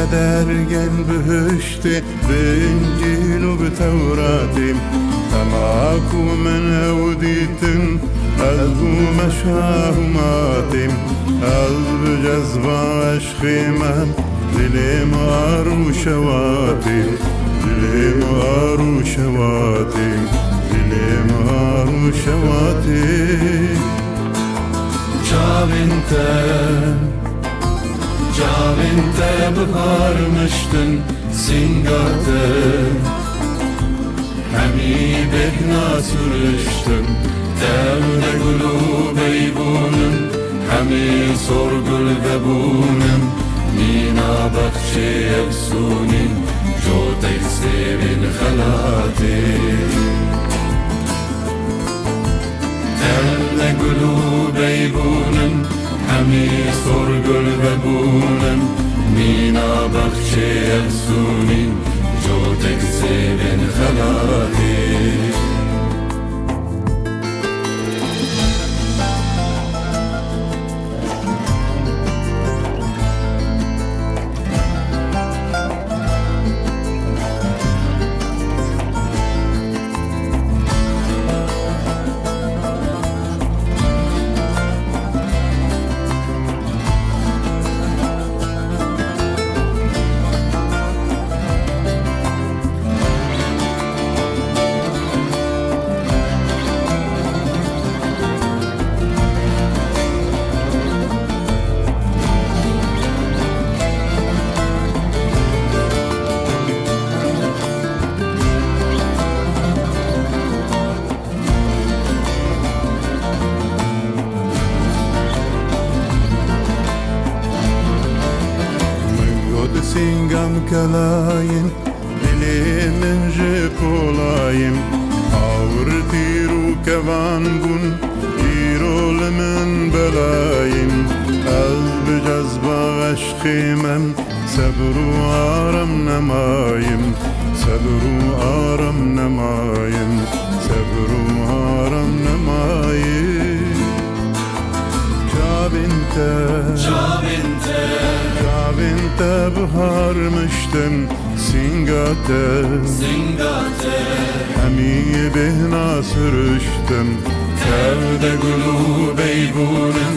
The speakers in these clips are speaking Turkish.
درگن بهشت بإنجيل وبتوراتي تماكو من أوديتن قلب مشاهماتي قلب جذبة عشقي من دلي مار وشواتي دلي مار وشواتي دلي مار وشواتي Cavinte bıkarmıştın singate Hemi behna sürüştün Devre gulu beybunun Hemi sorgul bebunun Mina bakçı efsunin Jotek sevin halati Devre gulu beybunun Hemi sorgul bebunun Mina bakçı efsunin Jotek sevin halati Singam kalayim, dilimin jip olayim Avr tiru kevan bun, tirol min belayim Qalb cazba aşkimem, sabru aram nemayim Sabru aram nemayim, sabru aram nemayim Cavinte bıharmıştın singate Hemi behna sürüştün Tevde gulu beybunun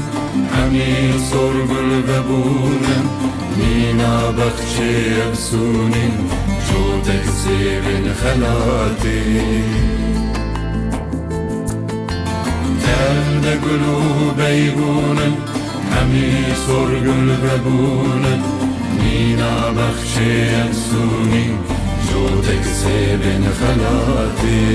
Hemi sorgul bebunun Mina bakçı efsunin Jotek sevin halati Tevde gulu beybunun Hemi sorgul bebunun Mina bakçı efsunin Jotek sevin halati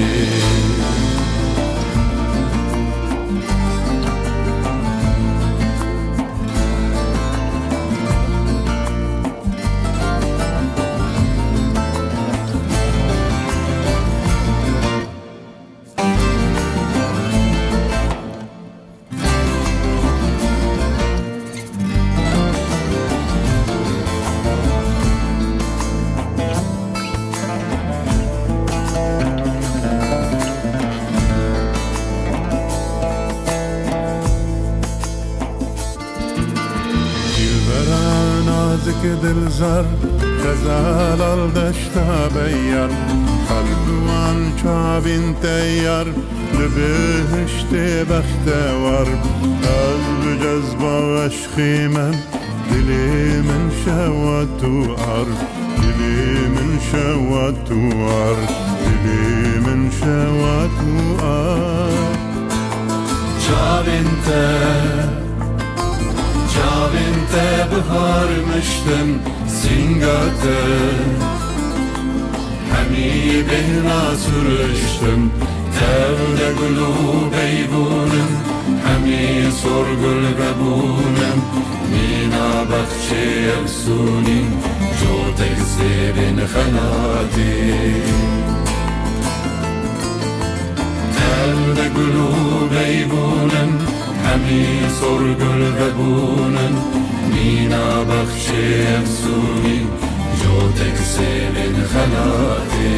Nazik dilzar Gazal al deşta beyyar Kalbuan çavinte yar Lübihişte bekte var Kalb cezba aşkimen Dilimin şevvatu ar Dilimin şevvatu ar Dilimin şevvatu ar Cavinte bıharmıştın singate Hemi behna sürüştün Tevde gulu beybunun Hemi sorgul bebunun Mina bakçı efsunin Jotek sevin halati Tevde gulu beybunun Hemi sorgul bebunun Mina bakçı efsunin Jotek sevin halati